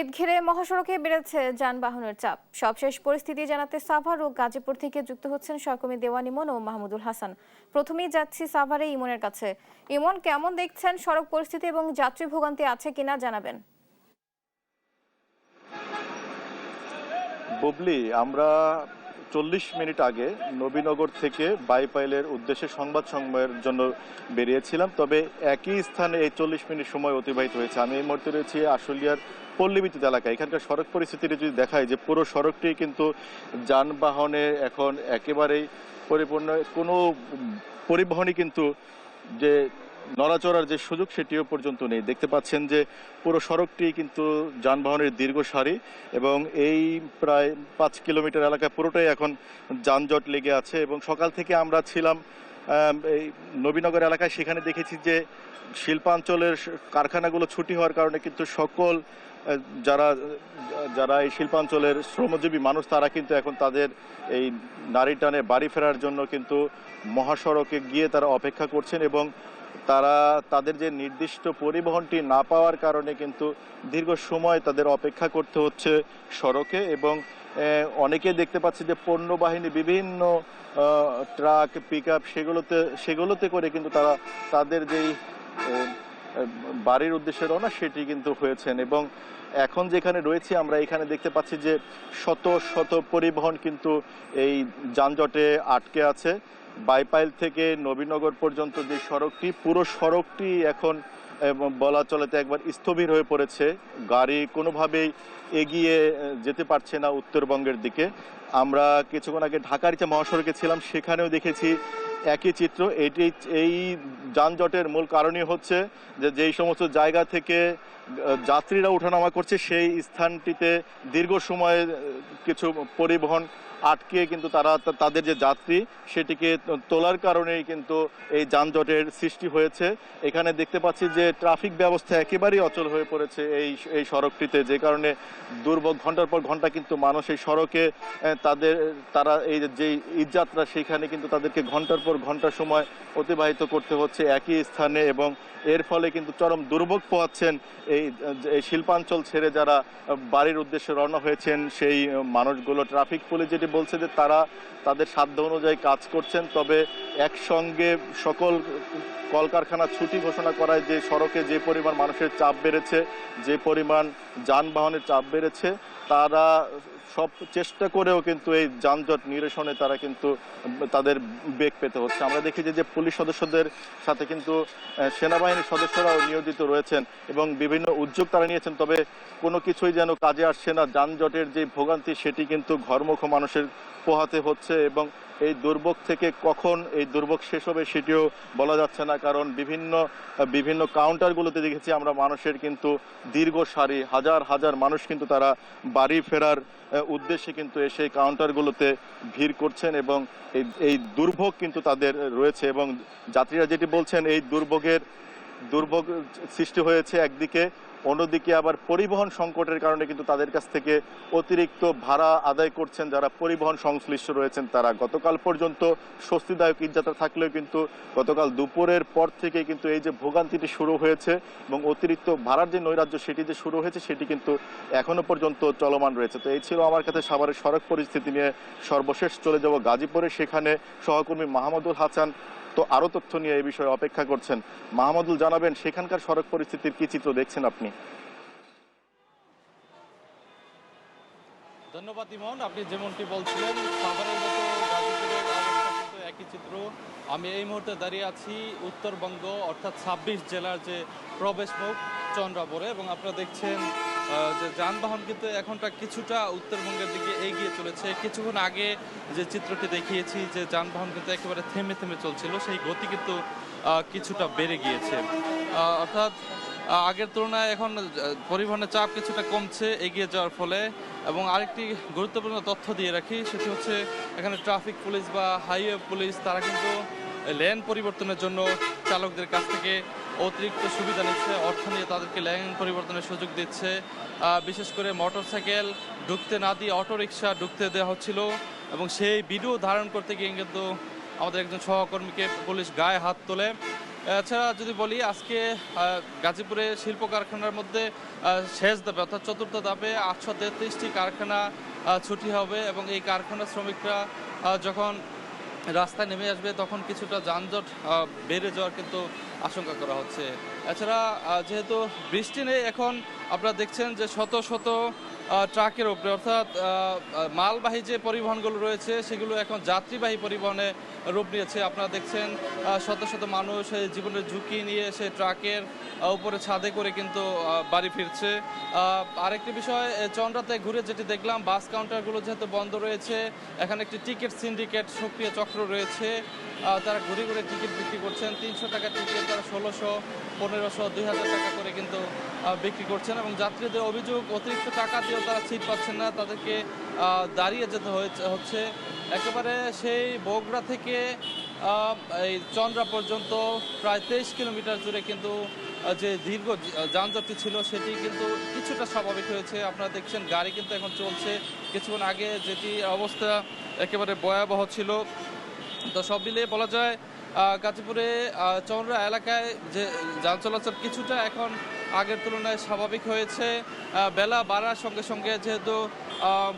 ঈদ ঘিরে মহাসড়কে বেড়েছে যানবাহনের চাপ। সবশেষ পরিস্থিতি জানাতে সাভার ও গাজীপুর থেকে যুক্ত হচ্ছেন সহকর্মী দেওয়ান ইমন ও মাহমুদুল হাসান। প্রথমেই যাচ্ছি সাভারে ইমনের কাছে। ইমন, কেমন দেখছেন সড়ক পরিস্থিতি এবং যাত্রী ভোগান্তি আছে কিনা জানাবেন। বুবলি, আমরা 40 মিনিট আগে নবীনগর থেকে বাইপাইলের উদ্দেশ্যে সংবাদ সম্মেলনের জন্য বেরিয়েছিলাম। তবে একই স্থানে এই 40 মিনিট সময় অতিবাহিত হয়েছে। আমি এই মুহূর্তে রয়েছি আশুলিয়ার পল্লী বিদ্যুৎ এলাকায়। এখানকার সড়ক পরিস্থিতিটি যদি দেখায় যে পুরো সড়কটি কিন্তু যানবাহনে এখন একেবারেই পরিপূর্ণ। কোনো পরিবহনই কিন্তু যে নড়াচড়ার যে সুযোগ সেটিও পর্যন্ত নেই। দেখতে পাচ্ছেন যে পুরো সড়কটি কিন্তু যানবাহনের দীর্ঘ সারি, এবং এই প্রায় 5 কিলোমিটার এলাকায় পুরোটাই এখন যানজট লেগে আছে। এবং সকাল থেকে আমরা ছিলাম এই নবীনগর এলাকায়, সেখানে দেখেছি যে শিল্পাঞ্চলের কারখানাগুলো ছুটি হওয়ার কারণে কিন্তু সকল যারা যারা এই শিল্পাঞ্চলের শ্রমজীবী মানুষ, তারা কিন্তু এখন তাদের এই নারী টানে বাড়ি ফেরার জন্য কিন্তু মহাসড়কে গিয়ে তারা অপেক্ষা করছেন। এবং তারা তাদের যে নির্দিষ্ট পরিবহনটি না পাওয়ার কারণে কিন্তু দীর্ঘ সময় তাদের অপেক্ষা করতে হচ্ছে সড়কে। এবং অনেকে দেখতে পাচ্ছি যে পণ্যবাহিনী বিভিন্ন ট্রাক, পিক আপ, সেগুলোতে করে কিন্তু তারা তাদের যেই বাড়ির উদ্দেশ্যে রওনা সেটি কিন্তু হয়েছেন। এবং এখন যেখানে রয়েছি আমরা, এখানে দেখতে পাচ্ছি যে শত শত পরিবহন কিন্তু এই যানজটে আটকে আছে। বাইপাইল থেকে নবীনগর পর্যন্ত যে সড়কটি, পুরো সড়কটি এখন বলা চলেতে একবার স্থবির হয়ে পড়েছে। গাড়ি কোনোভাবেই এগিয়ে যেতে পারছে না উত্তরবঙ্গের দিকে। আমরা কিছুক্ষণ আগে ঢাকার যে মহাসড়কে ছিলাম, সেখানেও দেখেছি একই চিত্র। এই যানজটের মূল কারণই হচ্ছে যে যেই সমস্ত জায়গা থেকে যাত্রীরা ওঠানামা করছে, সেই স্থানটিতে দীর্ঘ সময় কিছু পরিবহন আটকে কিন্তু তারা তাদের যে যাত্রী সেটিকে তোলার কারণেই কিন্তু এই যানজটের সৃষ্টি হয়েছে। এখানে দেখতে পাচ্ছি যে ট্রাফিক ব্যবস্থা একেবারেই অচল হয়ে পড়েছে এই সড়কটিতে, যে কারণে দুর্ভোগ ঘন্টার পর ঘন্টা কিন্তু মানুষ এই সড়কে তারা এই যে ঈদযাত্রা, সেখানে কিন্তু তাদেরকে ঘন্টার পর ঘন্টা সময় অতিবাহিত করতে হচ্ছে একই স্থানে। এবং এর ফলে কিন্তু চরম দুর্ভোগ পোহাচ্ছেন এই শিল্পাঞ্চল ছেড়ে যারা বাড়ির উদ্দেশ্যে রওনা হয়েছেন সেই মানুষগুলো। ট্রাফিক পুলিশ যেটি বলছে যে তারা তাদের সাধ্য অনুযায়ী কাজ করছেন, তবে একসঙ্গে সকল কলকারখানা ছুটি ঘোষণা করায় যে সড়কে যে পরিমাণ মানুষের চাপ বেড়েছে, যে পরিমাণ যানবাহনের চাপ বেড়েছে, তারা সব চেষ্টা করেও কিন্তু এই যানজট নিরসনে তারা কিন্তু তাদের বেগ পেতে হচ্ছে। আমরা দেখি যে পুলিশ সদস্যদের সাথে কিন্তু সেনাবাহিনীর সদস্যরাও নিয়োজিত রয়েছেন এবং বিভিন্ন উদ্যোগ তারা নিয়েছেন, তবে কোনো কিছুই যেন কাজে আসছে না। যানজটের যে ভোগান্তি সেটি কিন্তু ঘরমুখ মানুষের পোহাতে হচ্ছে, এবং এই দুর্ভোগ থেকে কখন এই দুর্ভোগ শেষ হবে সেটিও বলা যাচ্ছে না। কারণ বিভিন্ন কাউন্টারগুলোতে দেখেছি আমরা মানুষের কিন্তু দীর্ঘ সারি, হাজার হাজার মানুষ কিন্তু তারা বাড়ি ফেরার উদ্দেশ্যে কিন্তু এসে কাউন্টারগুলোতে ভিড় করছেন, এবং এই দুর্ভোগ কিন্তু তাদের রয়েছে। এবং যাত্রীরা যেটি বলছেন, এই দুর্ভোগ সৃষ্টি হয়েছে একদিকে, অন্যদিকে আবার পরিবহন সংকটের কারণে কিন্তু তাদের কাছ থেকে অতিরিক্ত ভাড়া আদায় করছেন যারা পরিবহন সংশ্লিষ্ট রয়েছেন তারা। গতকাল পর্যন্ত স্বস্তিদায়ক ঈদযাত্রা থাকলেও কিন্তু গতকাল দুপুরের পর থেকে কিন্তু এই যে ভোগান্তিটি শুরু হয়েছে এবং অতিরিক্ত ভাড়ার যে নৈরাজ্য সেটি যে শুরু হয়েছে, সেটি কিন্তু এখনো পর্যন্ত চলমান রয়েছে। তো এই ছিল আমার কাছে সাভারের সড়ক পরিস্থিতি নিয়ে। সর্বশেষ চলে যাব গাজীপুরে, সেখানে সহকর্মী মাহমুদুল হাসান তো আরো তথ্য নিয়ে এই বিষয়ে অপেক্ষা করছেন। মাহমুদুল, জানাবেন সেখানকার সড়ক পরিস্থিতির কি চিত্র দেখছেন আপনি? ধন্যবাদ ইমন, আপনি যেমনটি বলছিলেন সাভারের মতো গাজীপুরের অবস্থা কিন্তু একই চিত্র। আমি এই মুহূর্তে দাঁড়িয়ে আছি উত্তরবঙ্গ অর্থাৎ 26 জেলার যে প্রবেশ মুখ চন্দ্রাবরে, এবং আপনারা দেখছেন যে যানবাহন কিন্তু এখনটা কিছুটা উত্তরবঙ্গের দিকে এগিয়ে চলেছে। কিছুক্ষণ আগে যে চিত্রটি দেখিয়েছি যে যানবাহন কিন্তু একেবারে থেমে থেমে চলছিল, সেই গতি কিন্তু কিছুটা বেড়ে গিয়েছে। অর্থাৎ আগের তুলনায় এখন পরিবহনের চাপ কিছুটা কমছে এগিয়ে যাওয়ার ফলে। এবং আরেকটি গুরুত্বপূর্ণ তথ্য দিয়ে রাখি, সেটি হচ্ছে এখানে ট্রাফিক পুলিশ বা হাইওয়ে পুলিশ তারা কিন্তু লেন পরিবর্তনের জন্য চালকদের কাছ থেকে অতিরিক্ত সুবিধা নিচ্ছে, অর্থ নিয়ে তাদেরকে লেন পরিবর্তনের সুযোগ দিচ্ছে। বিশেষ করে মোটরসাইকেল ঢুকতে না দিয়ে অটোরিকশা ঢুকতে দেওয়া হচ্ছিল, এবং সেই ভিডিও ধারণ করতে গিয়ে কিন্তু আমাদের একজন সহকর্মীকে পুলিশ গায়ে হাত তোলে। এছাড়া যদি বলি আজকে গাজীপুরে শিল্প কারখানার মধ্যে শেষ ধাপে অর্থাৎ চতুর্থ ধাপে 833টি কারখানা ছুটি হবে এবং এই কারখানার শ্রমিকরা যখন রাস্তায় নেমে আসবে তখন কিছুটা যানজট বেড়ে যাওয়ার কিন্তু আশঙ্কা করা হচ্ছে। এছাড়া যেহেতু বৃষ্টি নেই, এখন আপনারা দেখছেন যে শত শত ট্রাকের উপরে অর্থাৎ মালবাহী যে পরিবহনগুলো রয়েছে সেগুলো এখন যাত্রীবাহী পরিবহনে রূপ নিয়েছে। আপনারা দেখছেন শত শত মানুষ এই জীবনের ঝুঁকি নিয়ে সে ট্রাকের উপরে ছাদে করে কিন্তু বাড়ি ফিরছে। আরেকটি বিষয়, চন্দ্রাতে ঘুরে যেটি দেখলাম, বাস কাউন্টারগুলো যেহেতু বন্ধ রয়েছে, এখানে একটি টিকিট সিন্ডিকেট সক্রিয় চক্র রয়েছে। তারা ঘুরে ঘুরে টিকিট বিক্রি করছেন। 300 টাকার টিকিট তারা 1600, 1500, 2000 টাকা করে কিন্তু বিক্রি করছেন এবং যাত্রীদের অভিযোগ অতিরিক্ত টাকা দিয়েও তারা সিট পাচ্ছেন না, তাদেরকে দাঁড়িয়ে যেতে হচ্ছে। একেবারে সেই বগুড়া থেকে এই চন্দ্রা পর্যন্ত প্রায় 23 কিলোমিটার জুড়ে কিন্তু যে দীর্ঘ যানজটটি ছিল সেটি কিন্তু কিছুটা স্বাভাবিক হয়েছে। আপনারা দেখছেন গাড়ি কিন্তু এখন চলছে। কিছুক্ষণ আগে যেটি অবস্থা একেবারে ভয়াবহ ছিল। তো সব মিলিয়ে বলা যায় গাজীপুরে চন্দ্রা এলাকায় যে যান চলাচল কিছুটা এখন আগের তুলনায় স্বাভাবিক হয়েছে। বেলা বাড়ার সঙ্গে সঙ্গে যেহেতু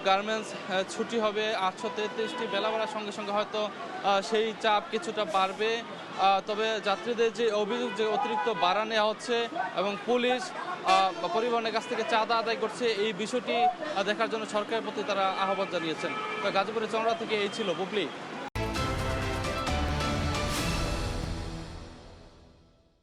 গার্মেন্টস ছুটি হবে 833টি, বেলা বাড়ার সঙ্গে সঙ্গে হয়তো সেই চাপ কিছুটা বাড়বে। তবে যাত্রীদের যে অভিযোগ যে অতিরিক্ত ভাড়া নেওয়া হচ্ছে এবং পুলিশ পরিবহনের কাছ থেকে চাঁদা আদায় করছে, এই বিষয়টি দেখার জন্য সরকারের প্রতি তারা আহ্বান জানিয়েছেন। তো গাজীপুরের চন্দ্রা থেকে এই ছিল বুবলি।